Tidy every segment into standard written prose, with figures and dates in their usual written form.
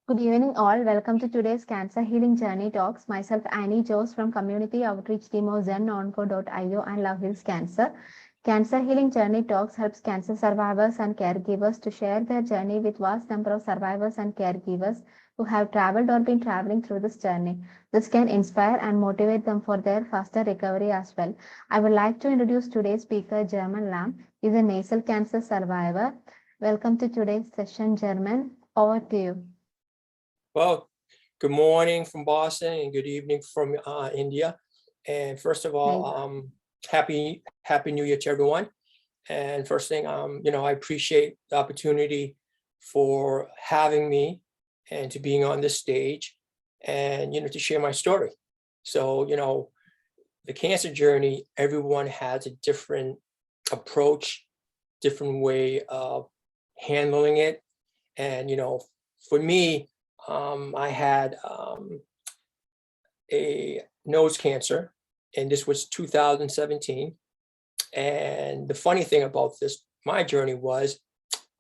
Good evening, all. Welcome to today's Cancer Healing Journey Talks. Myself, Annie Jose from Community Outreach Team of ZenOnco.io and Love Heals Cancer. Cancer Healing Journey Talks helps cancer survivors and caregivers to share their journey with vast number of survivors and caregivers who have traveled or been traveling through this journey. This can inspire and motivate them for their faster recovery as well. I would like to introduce today's speaker, German Lam. He is a nasal cancer survivor. Welcome to today's session, German. Over to you. Well, good morning from Boston and good evening from India. And first of all, happy New Year to everyone. And first thing, I appreciate the opportunity for having me and to being on this stage and, to share my story. So, the cancer journey, everyone has a different approach, different way of handling it. And, for me, I had a nose cancer, and this was 2017. And the funny thing about my journey was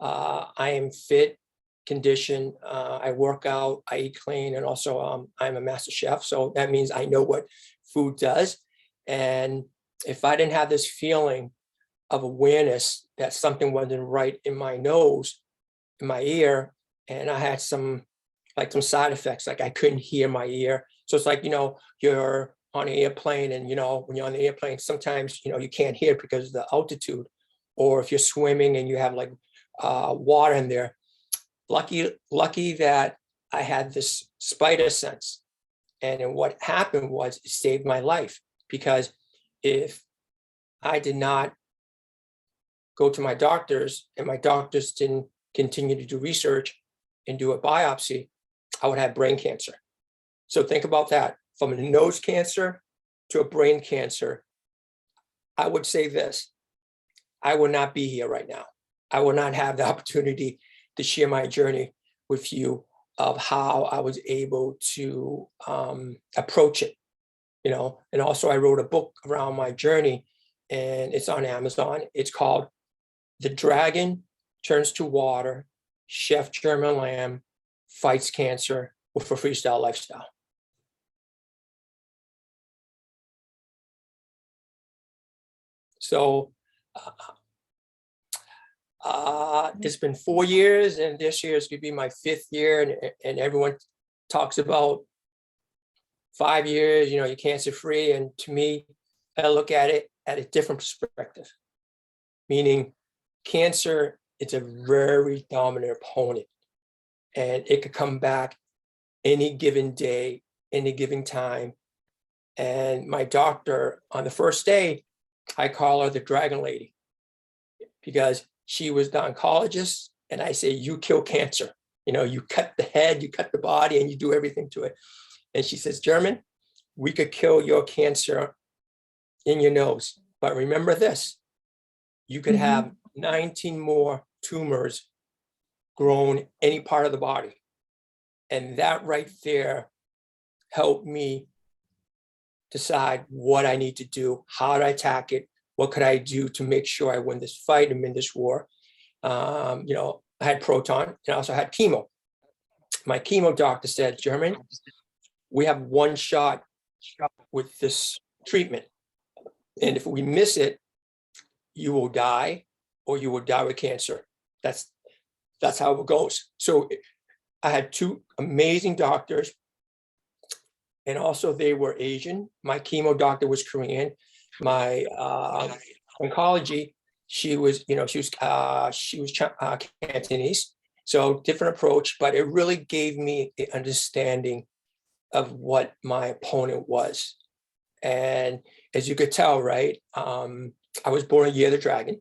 I am fit, conditioned, I work out, I eat clean, and also I'm a master chef. So that means I know what food does. And if I didn't have this feeling of awareness that something wasn't right in my nose, in my ear, and I had some side effects, like I couldn't hear my ear. So it's like, you're on an airplane and, when you're on the airplane, sometimes, you can't hear because of the altitude, or if you're swimming and you have water in there. Lucky that I had this spider sense. And then what happened was it saved my life, because if I did not go to my doctors and my doctors didn't continue to do research and do a biopsy, I would have brain cancer. So think about that. From a nose cancer to a brain cancer, I would say this: I would not be here right now. I would not have the opportunity to share my journey with you of how I was able to approach it, And also I wrote a book around my journey, and it's on Amazon. It's called The Dragon Turns to Water, Chef German Lamb Fights Cancer with a Freestyle Lifestyle. So it's been 4 years, and this year is going to be my 5th year, and everyone talks about 5 years, you're cancer free. And to me, I look at it at a different perspective, meaning cancer, it's a very dominant opponent. And it could come back any given day, any given time. And my doctor, on the first day, I call her the Dragon Lady, because she was the oncologist. And I say, you kill cancer. You cut the head, you cut the body, and you do everything to it. And she says, German, we could kill your cancer in your nose. But remember this, you could have 19 more tumors grown any part of the body. And that right there helped me decide what I need to do, how to attack it, what could I do to make sure I win this fight and win this war. I had proton, and I also had chemo. My chemo doctor said, German, we have one shot with this treatment. And if we miss it, you will die, or you will die with cancer. That's how it goes. So I had 2 amazing doctors, and also they were Asian. My chemo doctor was Korean. My oncology, she was Cantonese. So different approach, but it really gave me an understanding of what my opponent was. And as you could tell, right, I was born a year of the dragon.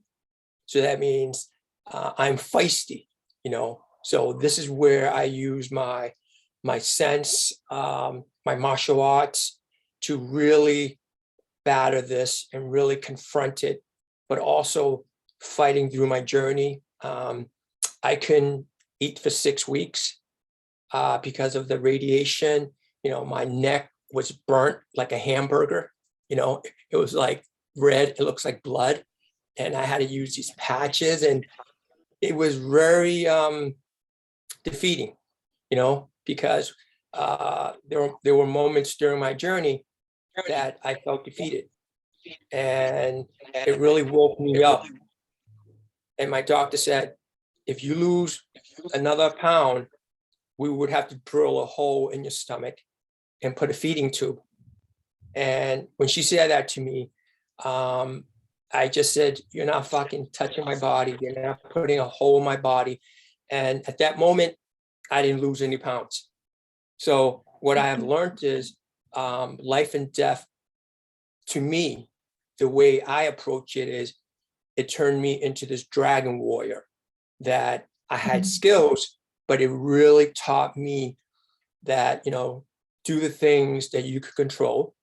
So that means I'm feisty, So this is where I use my sense, my martial arts to really batter this and really confront it, but also fighting through my journey. I couldn't eat for 6 weeks because of the radiation. My neck was burnt like a hamburger. It was like red, it looks like blood. And I had to use these patches, and it was very defeating, because there were moments during my journey that I felt defeated, and it really woke me up. And my doctor said, if you lose another pound, we would have to drill a hole in your stomach and put a feeding tube. And when she said that to me, I just said, you're not fucking touching my body. You're not putting a hole in my body. And at that moment, I didn't lose any pounds. So what I have learned is life and death, to me, the way I approach it is, it turned me into this dragon warrior that I had skills, but it really taught me that, do the things that you could control,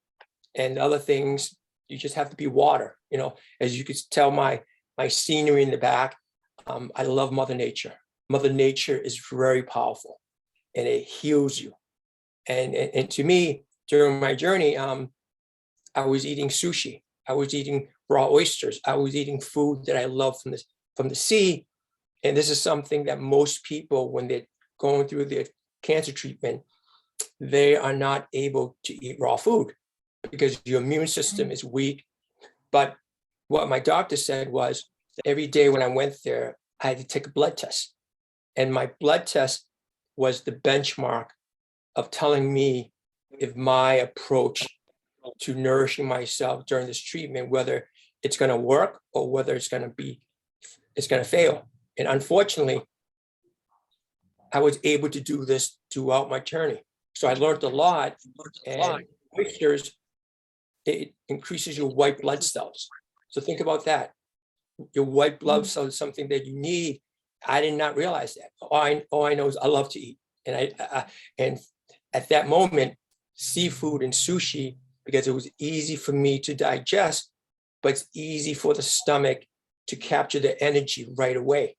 and other things, you just have to be water. As you could tell my scenery in the back, I love Mother Nature. Mother Nature is very powerful, and it heals you. And to me, during my journey, I was eating sushi. I was eating raw oysters. I was eating food that I love from the sea. And this is something that most people, when they're going through their cancer treatment, they are not able to eat raw food because your immune system is weak. But what my doctor said was, every day when I went there, I had to take a blood test. And my blood test was the benchmark of telling me if my approach to nourishing myself during this treatment, whether it's going to work or whether it's going to fail. And unfortunately, I was able to do this throughout my journey. So I learned a lot. And oysters, it increases your white blood cells. So think about that. Your white blood cells is something that you need. I did not realize that. All I know is I love to eat. And and at that moment, seafood and sushi, because it was easy for me to digest, but it's easy for the stomach to capture the energy right away.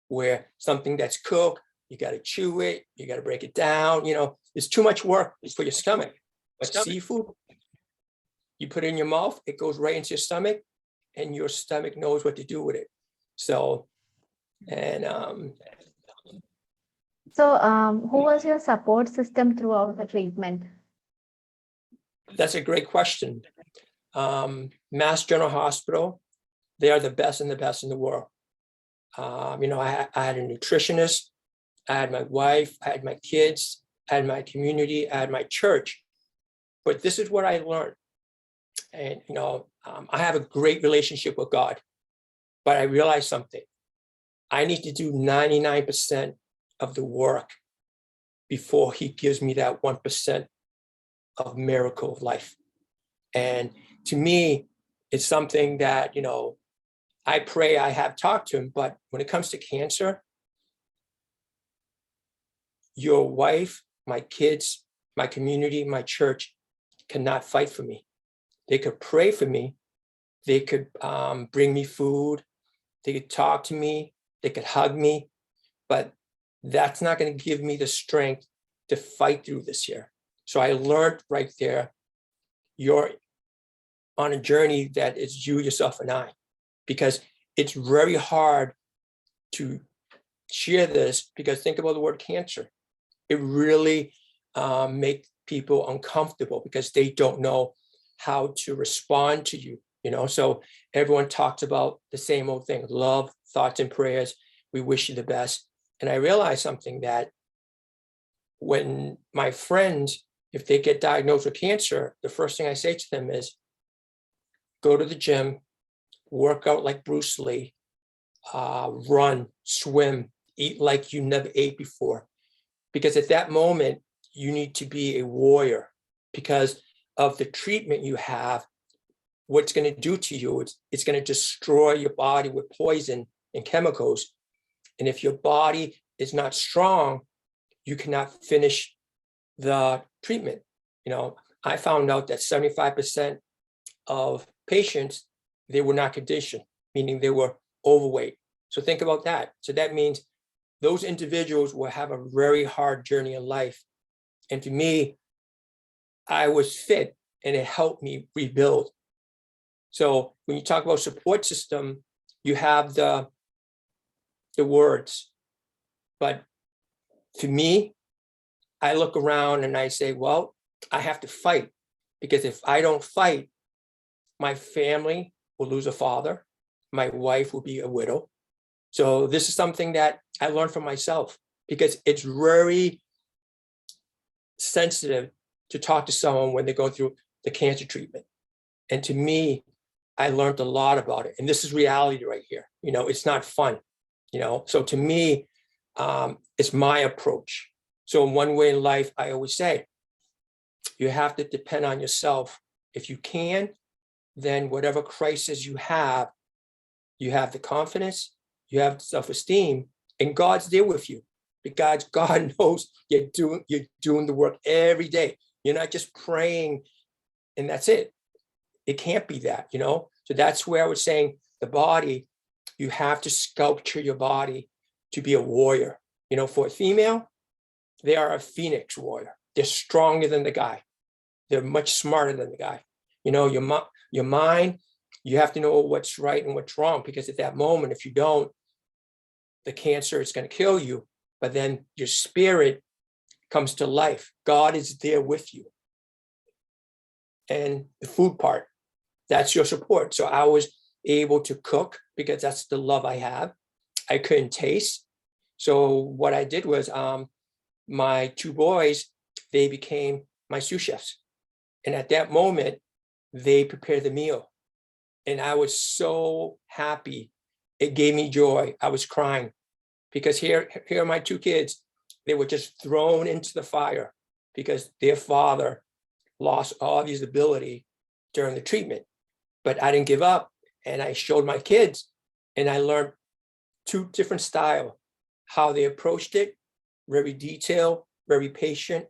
Where something that's cooked, you got to chew it, you got to break it down. It's too much work for your stomach. But seafood, you put it in your mouth, it goes right into your stomach, and your stomach knows what to do with it. So, and who was your support system throughout the treatment? That's a great question. Mass General Hospital, they are the best in the world. I had a nutritionist, I had my wife, I had my kids, I had my community, I had my church. But this is what I learned. And, I have a great relationship with God, but I realized something. I need to do 99% of the work before he gives me that 1% of miracle of life. And to me, it's something that, I pray I have talked to him, but when it comes to cancer, your wife, my kids, my community, my church cannot fight for me. They could pray for me. They could bring me food. They could talk to me. They could hug me, but that's not going to give me the strength to fight through this year. So I learned right there, you're on a journey that is you, yourself, and I, because it's very hard to share this, because think about the word cancer. It really makes people uncomfortable because they don't know how to respond to you, So everyone talks about the same old thing: love, thoughts, and prayers. We wish you the best. And I realized something, that when my friends, if they get diagnosed with cancer, the first thing I say to them is, go to the gym, work out like Bruce Lee, run, swim, eat like you never ate before. Because at that moment, you need to be a warrior because of the treatment you have. What's going to do to you, it's going to destroy your body with poison and chemicals. And if your body is not strong, you cannot finish the treatment. I found out that 75% of patients, they were not conditioned, meaning they were overweight. So think about that. So that means those individuals will have a very hard journey in life. And to me, I was fit, and it helped me rebuild. So when you talk about support system, you have the words. But to me, I look around and I say, well, I have to fight, because if I don't fight, my family will lose a father. My wife will be a widow. So this is something that I learned from myself, because it's very sensitive to talk to someone when they go through the cancer treatment. And to me, I learned a lot about it. And this is reality right here. You know, it's not fun, you know? So to me, it's my approach. So in one way in life, I always say, you have to depend on yourself. If you can, then whatever crisis you have the confidence, you have self-esteem, and God's there with you. Because God knows you're doing the work every day. You're not just praying and that's it. It can't be that, you know? So that's where I was saying the body, you have to sculpture your body to be a warrior. You know, for a female, they are a phoenix warrior. They're stronger than the guy. They're much smarter than the guy. You know, your mind, you have to know what's right and what's wrong, because at that moment, if you don't, the cancer is going to kill you. But then your spirit comes to life. God is there with you. And the food part, that's your support. So I was able to cook because that's the love I have. I couldn't taste. So what I did was my two boys, they became my sous chefs. And at that moment, they prepared the meal. And I was so happy. It gave me joy. I was crying because here are my two kids. They were just thrown into the fire because their father lost all of his ability during the treatment. But I didn't give up, and I showed my kids, and I learned two different styles, how they approached it, very detailed, very patient,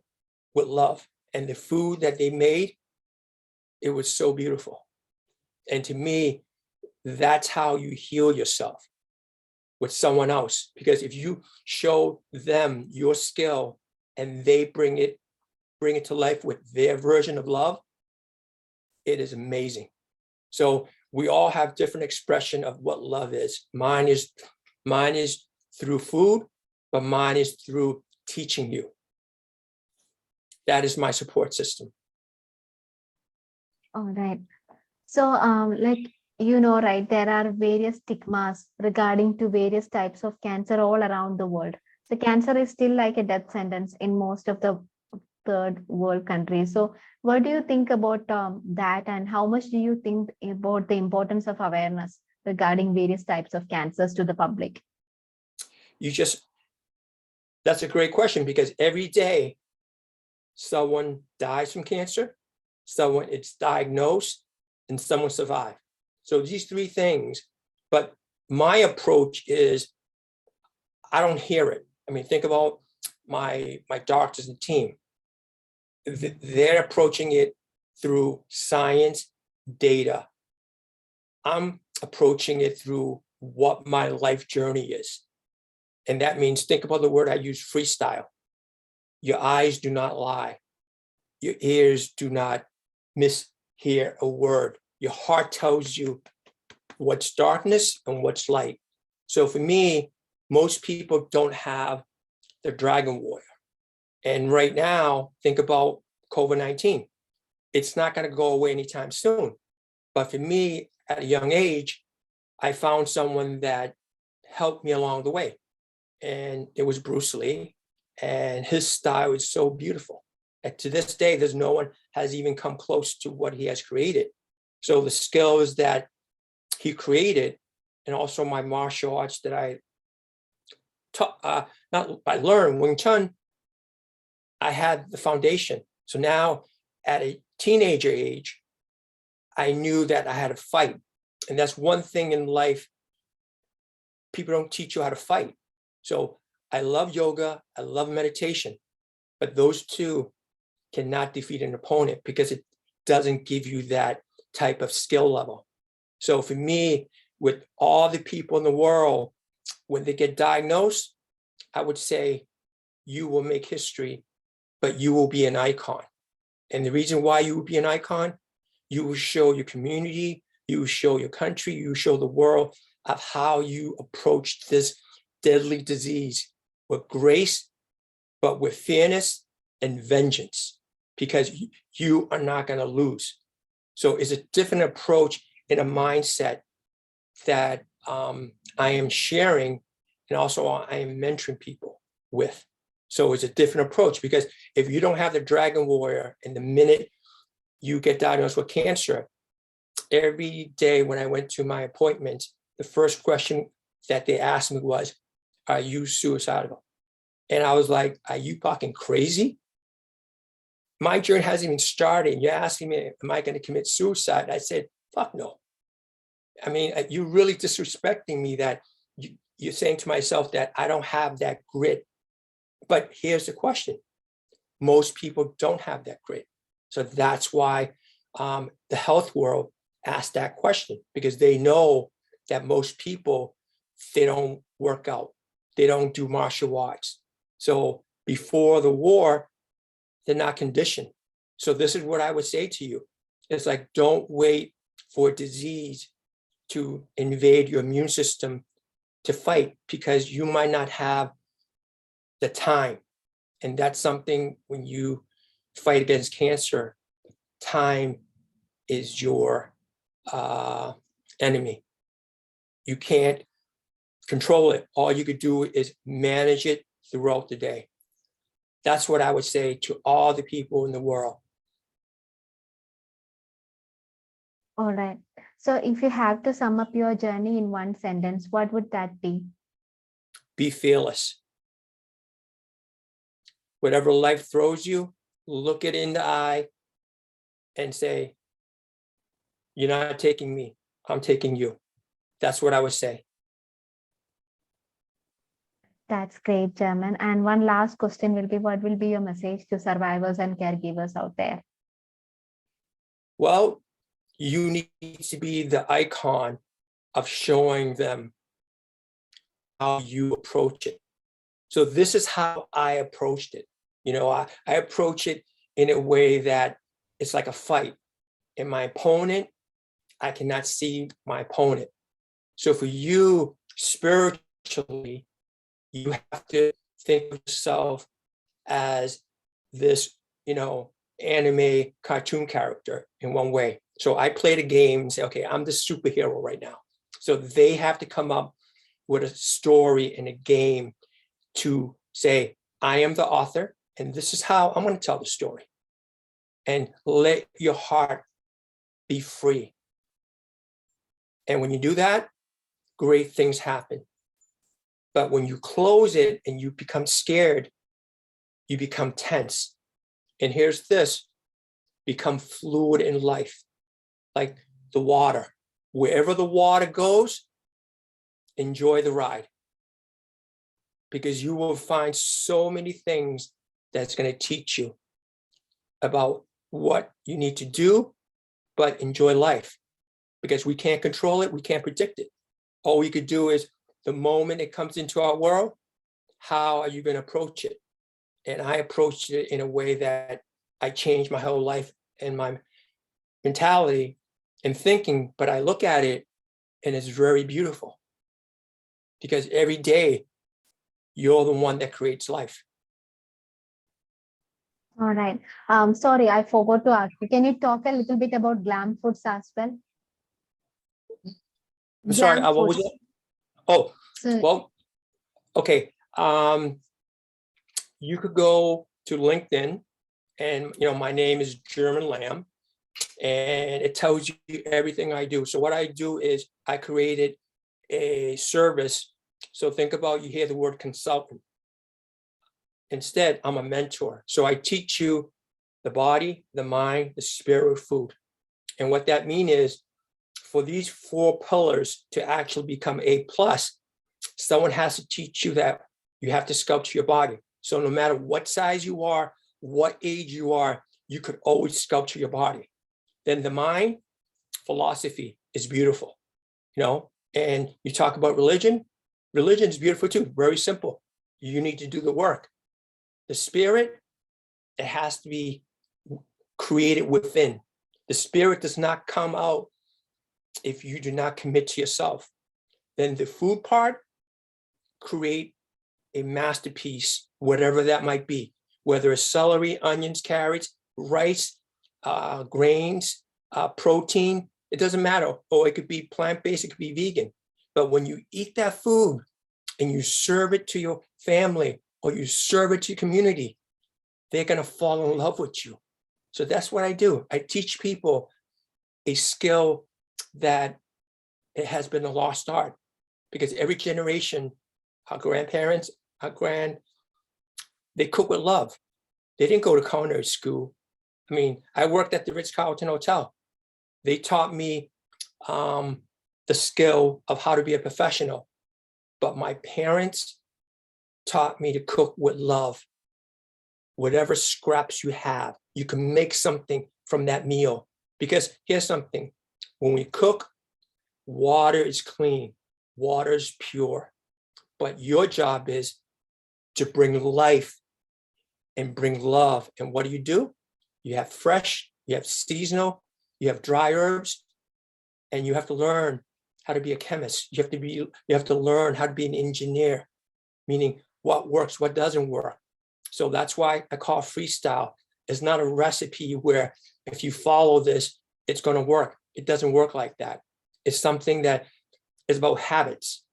with love. And the food that they made, it was so beautiful. And to me, that's how you heal yourself with someone else. Because if you show them your skill and they bring it to life with their version of love, it is amazing. So we all have different expression of what love is. Mine is through food, but mine is through teaching you. That is my support system. All right. So, like, you know, right, there are various stigmas regarding to various types of cancer all around the world. So cancer is still like a death sentence in most of the third world countries. So what do you think about that, and how much do you think about the importance of awareness regarding various types of cancers to the public? That's a great question, because every day someone dies from cancer, someone it's diagnosed, and someone survives. So these three things, but my approach is I don't hear it. I mean, think about my doctors and team. They're approaching it through science, data. I'm approaching it through what my life journey is. And that means, think about the word I use, freestyle. Your eyes do not lie. Your ears do not mishear a word. Your heart tells you what's darkness and what's light. So for me, most people don't have the dragon warrior. And right now, think about COVID-19. It's not going to go away anytime soon. But for me, at a young age, I found someone that helped me along the way. And it was Bruce Lee. And his style is so beautiful. And to this day, there's no one has even come close to what he has created. So the skills that he created, and also my martial arts that I learned, Wing Chun, I had the foundation. So now at a teenager age, I knew that I had to fight. And that's one thing in life, people don't teach you how to fight. So I love yoga, I love meditation, but those two cannot defeat an opponent because it doesn't give you that type of skill level. So for me, with all the people in the world, when they get diagnosed, I would say you will make history, but you will be an icon. And the reason why you will be an icon, you will show your community, you will show your country, you will show the world of how you approached this deadly disease with grace, but with fairness and vengeance, because you are not going to lose. So it's a different approach in a mindset that I am sharing, and also I am mentoring people with. So it's a different approach, because if you don't have the dragon warrior, and the minute you get diagnosed with cancer, every day when I went to my appointment, the first question that they asked me was, are you suicidal? And I was like, are you fucking crazy? My journey hasn't even started. You're asking me, am I going to commit suicide? I said, fuck no. I mean, you're really disrespecting me, that you're saying to myself that I don't have that grit. But here's the question. Most people don't have that grit. So that's why the health world asked that question, because they know that most people, they don't work out. They don't do martial arts. So before the war, they're not conditioned. So this is what I would say to you. It's like, don't wait for disease to invade your immune system to fight, because you might not have the time. And that's something, when you fight against cancer, time is your enemy. You can't control it. All you could do is manage it throughout the day. That's what I would say to all the people in the world. All right. So if you have to sum up your journey in one sentence, what would that be? Be fearless. Whatever life throws you, look it in the eye and say, you're not taking me, I'm taking you. That's what I would say. That's great, German. And one last question will be, what will be your message to survivors and caregivers out there? Well, you need to be the icon of showing them how you approach it. So this is how I approached it. You know, I approach it in a way that it's like a fight. And my opponent, I cannot see my opponent. So for you, spiritually, you have to think of yourself as this, anime cartoon character in one way. So I play the game and say, okay, I'm the superhero right now. So they have to come up with a story and a game to say, I am the author, and this is how I'm going to tell the story. And let your heart be free. And when you do that, great things happen. But when you close it and you become scared, you become tense. And here's this, become fluid in life, like the water. Wherever the water goes, enjoy the ride. Because you will find so many things that's going to teach you about what you need to do, but enjoy life. Because we can't control it, we can't predict it. All we could do is, the moment it comes into our world, how are you going to approach it? And I approached it in a way that I changed my whole life and my mentality and thinking, but I look at it and it's very beautiful. Because every day, you're the one that creates life. All right. Sorry, I forgot to ask you. Can you talk a little bit about glam foods as well? I'm sorry, Glam what was foods. it? Oh, So, well, okay. You could go to LinkedIn, and my name is German Lamb, and it tells you everything I do. So what I do is I created a service. So think about, you hear the word consultant. Instead, I'm a mentor. So I teach you the body, the mind, the spirit, food. And what that means is, for these 4 pillars to actually become A+, someone has to teach you that you have to sculpt your body. So no matter what size you are, what age you are, you could always sculpture your body. Then the mind, philosophy is beautiful, and you talk about religion. Religion is beautiful too, very simple. You need to do the work. The spirit, it has to be created within. The spirit does not come out if you do not commit to yourself. Then the food part, create a masterpiece, whatever that might be. whether it's celery, onions, carrots, rice, grains, protein, it doesn't matter. Or it could be plant-based, it could be vegan. But when you eat that food and you serve it to your family or you serve it to your community, they're going to fall in love with you. So that's what I do. I teach people a skill that it has been a lost art, because every generation, our grandparents, they cook with love. They didn't go to culinary school. I mean, I worked at the Ritz-Carlton Hotel. They taught me the skill of how to be a professional, but my parents taught me to cook with love. Whatever scraps you have, you can make something from that meal. Because here's something, when we cook, water is clean, water is pure, but your job is to bring life and bring love. And what do? You have fresh, you have seasonal, you have dry herbs, and you have to learn how to be a chemist. You have to learn how to be an engineer, meaning what works, what doesn't work. So that's why I call freestyle. It's not a recipe where if you follow this, it's going to work. It doesn't work like that. It's something that is about habits.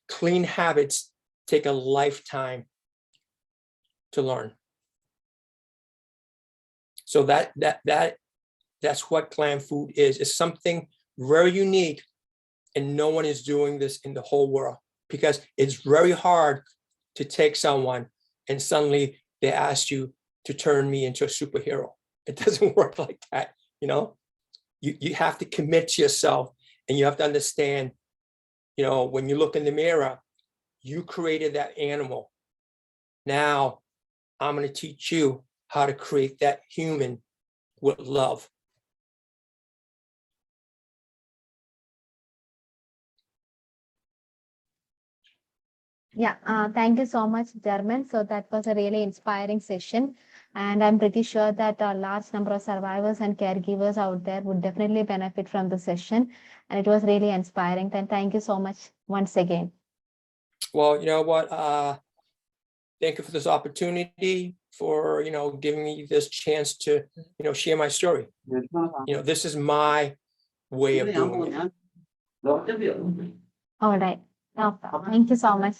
Clean habits take a lifetime to learn. So that's what clam food is. It's something very unique, and no one is doing this in the whole world, because it's very hard to take someone and suddenly they ask you to turn me into a superhero. It doesn't work like that, you know? You have to commit to yourself, and you have to understand, you know, when you look in the mirror, you created that animal. Now I'm going to teach you how to create that human with love. Yeah, thank you so much, German. So that was a really inspiring session. And I'm pretty sure that a large number of survivors and caregivers out there would definitely benefit from the session. And it was really inspiring. And thank you so much once again. Well, you know what? Thank you for this opportunity, for, you know, giving me this chance to, you know, share my story. You know, this is my way of doing it. All right. No, thank you so much.